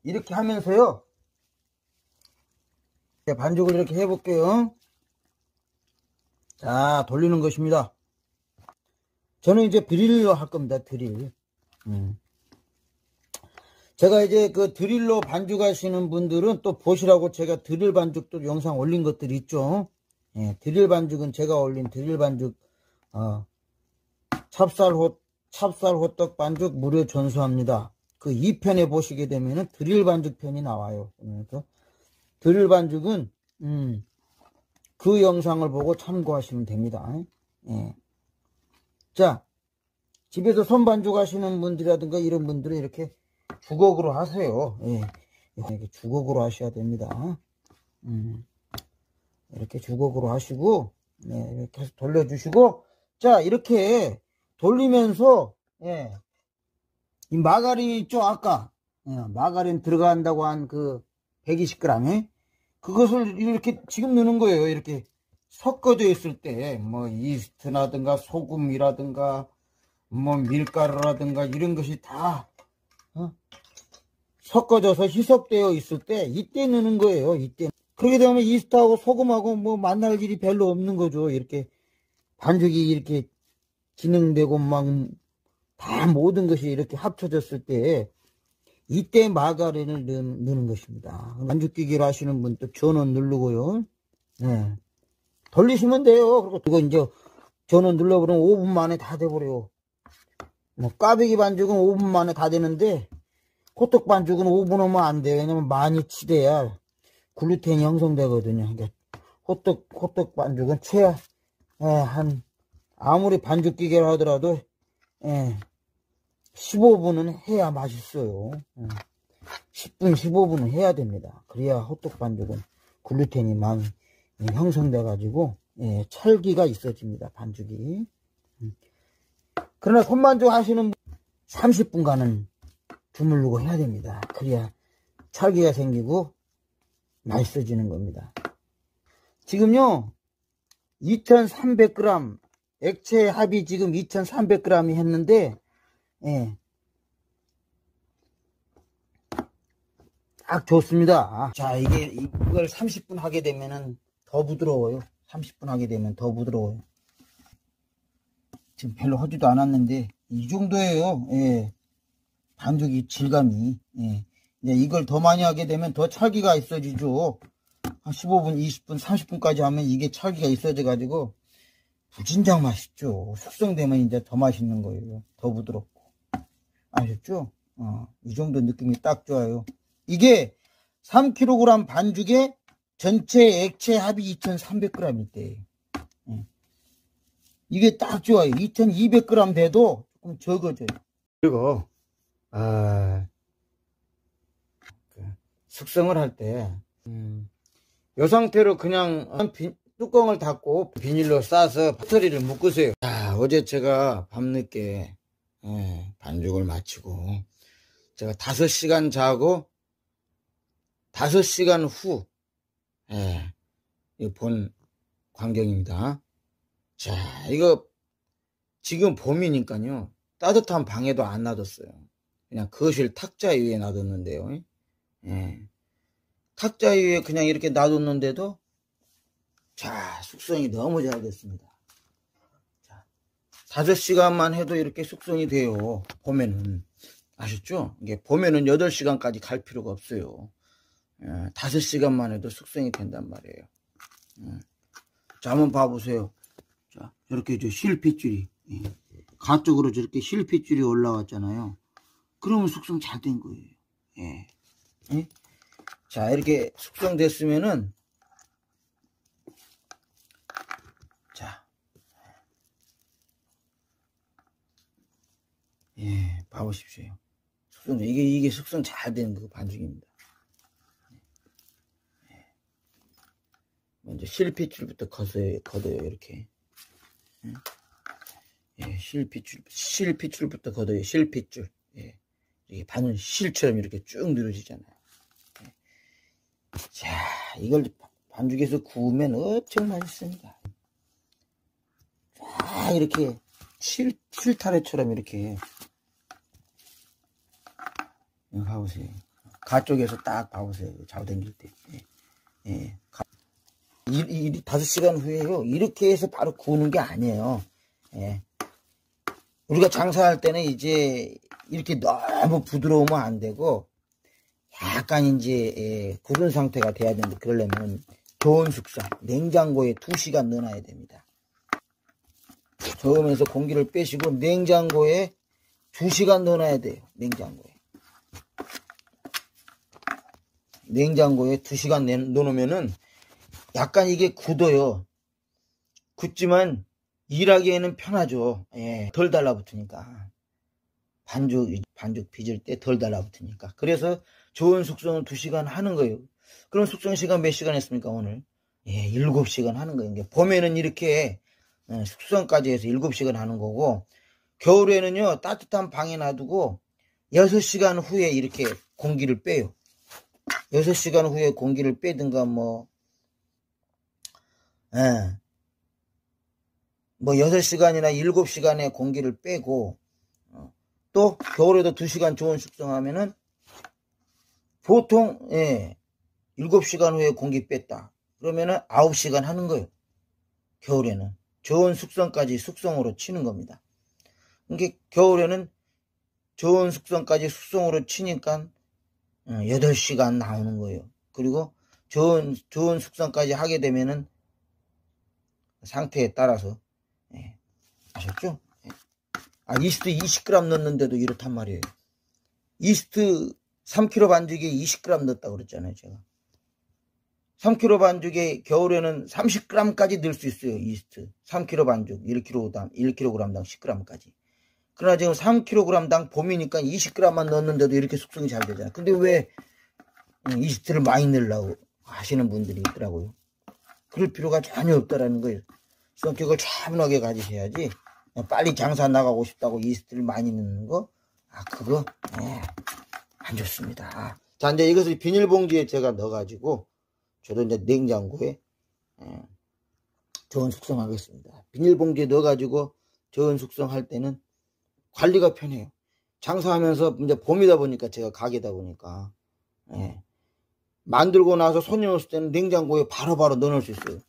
이렇게 하면서요. 반죽을 이렇게 해볼게요. 자, 돌리는 것입니다. 저는 이제 드릴로 할 겁니다. 드릴. 제가 이제 그 드릴로 반죽하시는 분들은 또 보시라고 제가 드릴 반죽도 영상 올린 것들이 있죠. 예, 드릴 반죽은 제가 올린 드릴 반죽, 찹쌀 호떡 반죽 무료 전수합니다. 그 2편에 보시게 되면은 드릴 반죽 편이 나와요. 그래서 드릴 반죽은, 그 영상을 보고 참고하시면 됩니다. 예. 자, 집에서 손반죽 하시는 분들이라든가 이런 분들은 이렇게 주걱으로 하세요. 예. 이렇게 주걱으로 하셔야 됩니다. 이렇게 주걱으로 하시고, 네, 이렇게 해서 돌려주시고, 자, 이렇게 돌리면서, 예, 이 마가린 있죠, 아까. 예, 마가린 들어간다고 한 그 120g에 그것을 이렇게 지금 넣는 거예요. 이렇게 섞어져 있을 때, 뭐, 이스트라든가 소금이라든가, 뭐, 밀가루라든가 이런 것이 다, 섞어져서 희석되어 있을 때, 이때 넣는 거예요, 이때. 그렇게 되면 이스트하고 소금하고 뭐 만날 일이 별로 없는 거죠. 이렇게 반죽이 이렇게 진행되고 막 다 모든 것이 이렇게 합쳐졌을 때 이때 마가린을 넣는 것입니다. 반죽기계로 하시는 분도 전원 누르고요. 네. 돌리시면 돼요. 그리고 이제 전원 눌러버리면 5분 만에 다 돼버려요. 뭐 꽈배기 반죽은 5분 만에 다 되는데 호떡 반죽은 5분 오면 안 돼요. 왜냐면 많이 치대야 글루텐이 형성되거든요. 그러니까 호떡 반죽은 한 아무리 반죽기계를 하더라도 15분은 해야 맛있어요. 10분 15분은 해야 됩니다. 그래야 호떡 반죽은 글루텐이 많이 형성돼 가지고 찰기가 있어집니다. 반죽이. 그러나 손반죽 하시는 분 30분간은 주물르고 해야 됩니다. 그래야 찰기가 생기고 맛있어지는 겁니다. 지금요 2300g 액체 합이 지금 2300g이 했는데 딱 좋습니다. 자, 이걸 30분 하게 되면은 더 부드러워요. 30분 하게 되면 더 부드러워요. 지금 별로 하지도 않았는데 이 정도예요. 반죽이 질감이. 이제 이걸 더 많이 하게 되면 더 찰기가 있어지죠. 한 15분, 20분, 30분까지 하면 이게 찰기가 있어져 가지고 무진장 맛있죠. 숙성되면 이제 더 맛있는 거예요. 더 부드럽고. 아셨죠? 이 정도 느낌이 딱 좋아요. 이게 3kg 반죽에 전체 액체 합이 2300g 있대요. 이게 딱 좋아요. 2200g 돼도 조금 적어져요. 그리고 숙성을 할 때 이 상태로 그냥 뚜껑을 닫고 비닐로 싸서 배터리를 묶으세요. 자, 어제 제가 밤늦게 반죽을 마치고 제가 5시간 자고 5시간 후 본 광경입니다. 자, 이거 지금 봄이니까요 따뜻한 방에도 안 놔뒀어요. 그냥 거실 탁자 위에 놔뒀는데요. 탁자 위에 그냥 이렇게 놔뒀는데도 자, 숙성이 너무 잘 됐습니다. 자, 5시간만 해도 이렇게 숙성이 돼요. 봄에는. 아셨죠? 이게 봄에는 8시간까지 갈 필요가 없어요. 5시간만 해도 숙성이 된단 말이에요. 자, 한번 봐보세요. 자, 이렇게 실핏줄이 가쪽으로 저렇게 실핏줄이 올라왔잖아요. 그러면 숙성 잘 된 거예요. 자, 이렇게 숙성됐으면은 자, 봐보십시오. 이게 숙성 잘 된 그 반죽입니다. 먼저 실핏줄부터 걷어요, 이렇게. 실핏줄부터 걷어요, 실핏줄. 이게 반은 실처럼 이렇게 쭉 늘어지잖아요. 자, 이걸 반죽에서 구우면 엄청 맛있습니다. 자, 이렇게 실타래처럼 이렇게. 봐보세요. 가쪽에서 딱 봐보세요. 잡아당길 때. 예. 5시간 후에요. 이렇게 해서 바로 구우는 게 아니에요. 예. 우리가 장사할 때는 이제 이렇게 너무 부드러우면 안 되고, 약간 이제, 굳은 상태가 돼야 되는데, 그러려면 좋은 숙성, 냉장고에 2시간 넣어놔야 됩니다. 저으면서 공기를 빼시고, 냉장고에 2시간 넣어놔야 돼요. 냉장고에 2시간 넣어놓으면은, 약간 이게 굳어요. 굳지만, 일하기에는 편하죠. 예, 덜 달라붙으니까. 반죽 빚을 때 덜 달라붙으니까. 그래서 좋은 숙성을 2시간 하는 거예요. 그럼 숙성 시간 몇 시간 했습니까, 오늘? 예, 7시간 하는 거예요. 봄에는 이렇게 숙성까지 해서 7시간 하는 거고, 겨울에는요, 따뜻한 방에 놔두고 6시간 후에 이렇게 공기를 빼요. 6시간 후에 공기를 빼든가, 예. 6시간이나 7시간에 공기를 빼고, 또 겨울에도 2시간 좋은 숙성하면은 보통 7시간 후에 공기 뺐다. 그러면은 9시간 하는 거예요. 겨울에는 좋은 숙성까지 숙성으로 치는 겁니다. 그러니까 겨울에는 좋은 숙성까지 숙성으로 치니까 8시간 나오는 거예요. 그리고 좋은 숙성까지 하게 되면은 상태에 따라서 아셨죠? 이스트 20g 넣는데도 이렇단 말이에요. 이스트 3kg 반죽에 20g 넣었다고 그랬잖아요, 제가. 3kg 반죽에 겨울에는 30g까지 넣을 수 있어요, 이스트. 3kg 반죽, 1kg당 10g까지. 그러나 지금 3kg당 봄이니까 20g만 넣었는데도 이렇게 숙성이 잘 되잖아요. 근데 왜 이스트를 많이 넣으려고 하시는 분들이 있더라고요. 그럴 필요가 전혀 없다라는 거예요. 성격을 차분하게 가지셔야지. 빨리 장사 나가고 싶다고 이스트를 많이 넣는 거, 그거 안 좋습니다. 자, 이제 이것을 비닐봉지에 제가 넣어가지고 저도 이제 냉장고에 저온 숙성하겠습니다. 비닐봉지에 넣어가지고 저온 숙성할 때는 관리가 편해요. 장사하면서 이제 봄이다 보니까, 제가 가게다 보니까 만들고 나서 손님 없을 때는 냉장고에 바로바로 넣어놓을 수 있어요.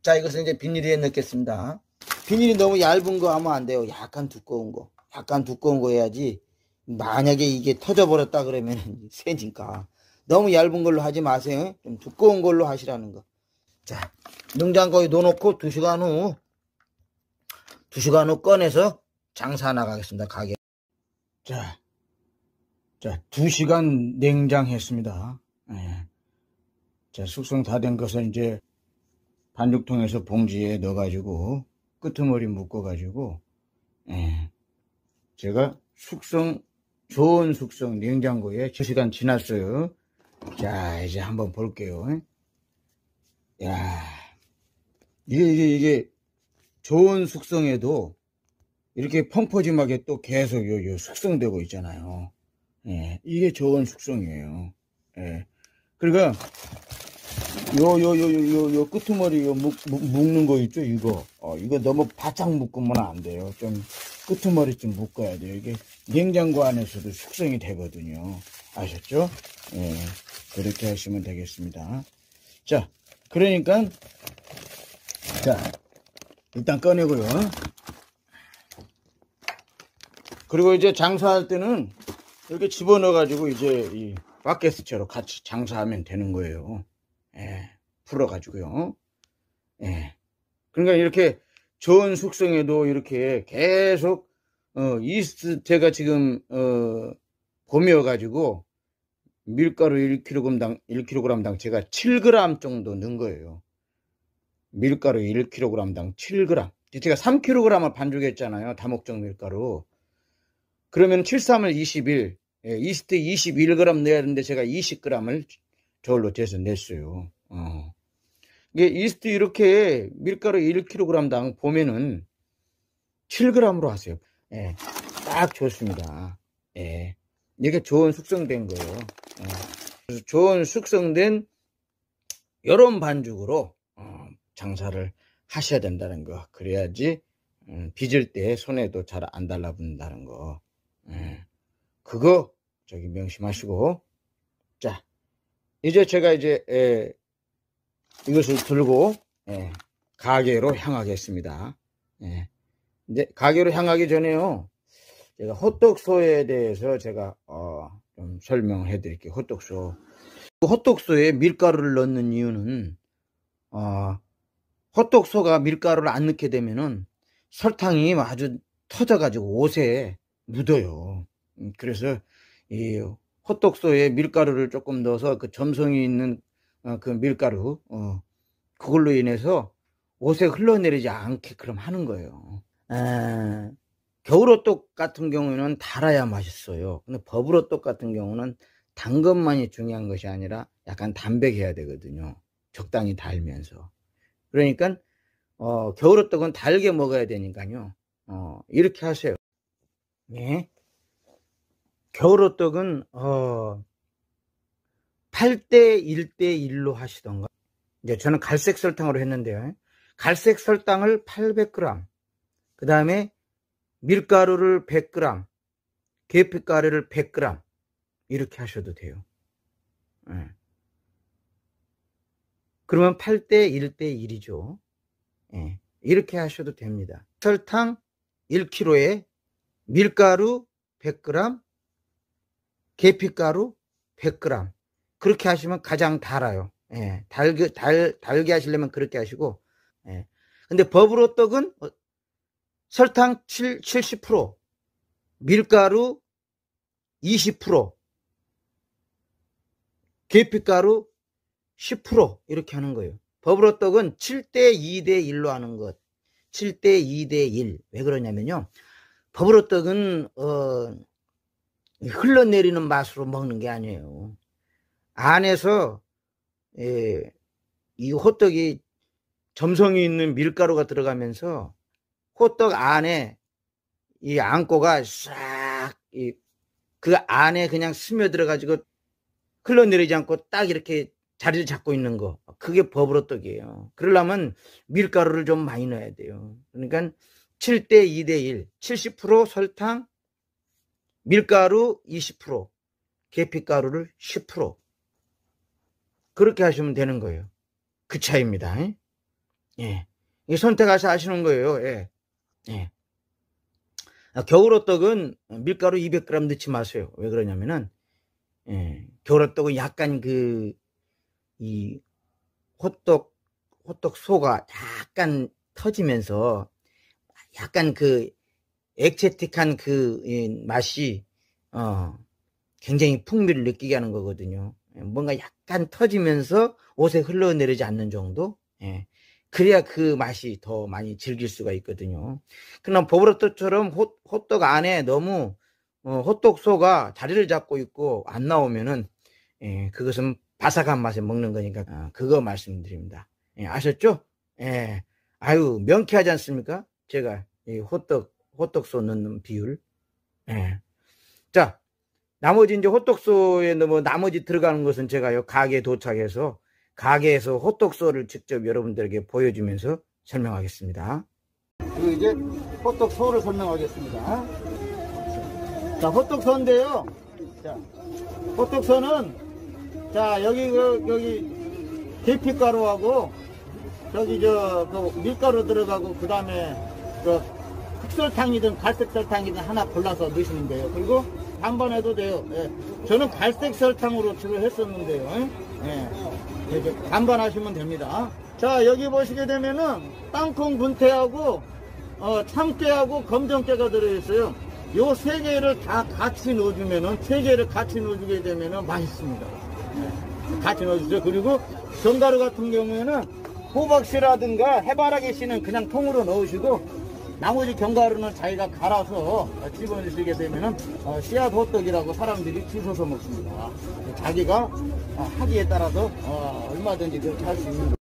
자, 이것은 이제 비닐에 넣겠습니다. 비닐이 너무 얇은 거 하면 안 돼요. 약간 두꺼운 거 해야지. 만약에 이게 터져버렸다 그러면 새니까. 너무 얇은 걸로 하지 마세요. 좀 두꺼운 걸로 하시라는 거. 자, 냉장고에 넣어놓고 2시간 후 꺼내서 장사 나가겠습니다, 가게. 자, 2시간 냉장했습니다. 자, 숙성 다 된 것을 이제 반죽통에서 봉지에 넣어가지고 끄트머리 묶어가지고 제가 좋은 숙성 냉장고에 2시간 지났어요. 자, 이제 한번 볼게요. 야, 이게 좋은 숙성에도 이렇게 펑퍼짐하게 또 계속 요 숙성되고 있잖아요. 이게 좋은 숙성이에요. 그러니까 요 끄트머리 묶는 거 있죠, 이거. 이거 너무 바짝 묶으면 안 돼요. 좀 끄트머리 좀 묶어야 돼요. 이게 냉장고 안에서도 숙성이 되거든요. 아셨죠? 그렇게 하시면 되겠습니다. 자, 그러니까, 일단 꺼내고요. 그리고 이제 장사할 때는 이렇게 집어넣어가지고 이제 이 바게트처럼 같이 장사하면 되는 거예요. 풀어가지고요. 그러니까 이렇게 좋은 숙성에도 이렇게 계속, 이스트, 제가 지금, 봄이어가지고, 밀가루 1kg당 제가 7g 정도 넣은 거예요. 밀가루 1kg당 7g. 제가 3kg을 반죽했잖아요. 다목적 밀가루. 그러면 7, 3을 21, 이스트 21g 넣어야 되는데 제가 20g을 저울로 재서 냈어요. 이게 이스트 이렇게 밀가루 1kg당 보면은 7g으로 하세요. 딱 좋습니다. 이게 좋은 숙성된 거예요. 그래서 좋은 숙성된 이런 반죽으로 장사를 하셔야 된다는 거. 그래야지 빚을 때 손에도 잘 안 달라붙는다는 거. 그거 저기 명심하시고. 자, 이제 제가 이제 이것을 들고 가게로 향하겠습니다. 이제 가게로 향하기 전에요, 제가 호떡소에 대해서 제가 좀 설명해 드릴게요. 호떡소. 호떡소에 밀가루를 넣는 이유는 호떡소가 밀가루를 안 넣게 되면은 설탕이 아주 터져 가지고 옷에 묻어요. 그래서 이 호떡소에 밀가루를 조금 넣어서 그 점성이 있는 그 밀가루 그걸로 인해서 옷에 흘러내리지 않게 그럼 하는 거예요. 겨울호떡 같은 경우에는 달아야 맛있어요. 근데 버블호떡 같은 경우는 단 것만이 중요한 것이 아니라 약간 담백해야 되거든요. 적당히 달면서. 그러니까 겨울호떡은 달게 먹어야 되니까요. 이렇게 하세요. 네. 겨울호떡은 8대 1대 1로 하시던가. 이제 저는 갈색 설탕으로 했는데요. 갈색 설탕을 800g, 그 다음에 밀가루를 100g, 계피가루를 100g 이렇게 하셔도 돼요. 그러면 8대 1대 1이죠. 이렇게 하셔도 됩니다. 설탕 1kg에 밀가루 100g, 계피가루 100g 그렇게 하시면 가장 달아요. 달게 하시려면 그렇게 하시고. 근데 버블호떡은 설탕 70%, 밀가루 20%, 계피가루 10% 이렇게 하는 거예요. 버블호떡은 7대 2대 1로 하는 것. 7대 2대 1. 왜 그러냐면요, 버블호떡은 흘러내리는 맛으로 먹는 게 아니에요. 안에서 이 호떡이 점성이 있는 밀가루가 들어가면서 호떡 안에 이 안고가 싹 그 안에 그냥 스며들어 가지고 흘러내리지 않고 딱 이렇게 자리를 잡고 있는 거, 그게 버블호떡이에요. 그러려면 밀가루를 좀 많이 넣어야 돼요. 그러니까 7대 2대 1, 70% 설탕, 밀가루 20%, 계피가루를 10% 그렇게 하시면 되는 거예요. 그 차이입니다. 이 선택하셔서 하시는 거예요. 겨울호떡은 밀가루 200g 넣지 마세요. 왜 그러냐면은 겨울호떡은 약간 이 호떡소가 약간 터지면서 약간 그 액체틱한 그 맛이 굉장히 풍미를 느끼게 하는 거거든요. 뭔가 약간 터지면서 옷에 흘러내리지 않는 정도. 그래야 그 맛이 더 많이 즐길 수가 있거든요. 그러나 버블호떡처럼 호떡 안에 너무 호떡소가 자리를 잡고 있고 안 나오면은 그것은 바삭한 맛에 먹는 거니까 그거 말씀드립니다. 아셨죠? 아유, 명쾌하지 않습니까? 제가 이 호떡소 넣는 비율. 자, 나머지 이제 호떡소에 뭐 나머지 들어가는 것은 제가요, 가게에 도착해서 가게에서 호떡소를 직접 여러분들에게 보여주면서 설명하겠습니다. 그리고 이제 호떡소를 설명하겠습니다. 자, 호떡소인데요. 자, 호떡소는 자, 여기 계피가루하고 저기 그 밀가루 들어가고 그 다음에 그 흑설탕이든 갈색 설탕이든 하나 골라서 넣으시면 돼요. 그리고 반반해도 돼요. 저는 갈색 설탕으로 주로 했었는데요. 이렇게 반반하시면 됩니다. 자, 여기 보시게 되면은 땅콩 분태하고 참깨하고 검정깨가 들어있어요. 요 세 개를 다 같이 넣어주면은, 세 개를 같이 넣어주게 되면은 맛있습니다. 같이 넣어주세요. 그리고 견가루 같은 경우에는 호박씨라든가 해바라기씨는 그냥 통으로 넣으시고, 나머지 견가루는 자기가 갈아서 집어넣으시게 되면은 씨앗 호떡이라고 사람들이 주워서 먹습니다. 자기가 하기에 따라서 얼마든지 그렇게 할 수 있는 거예요.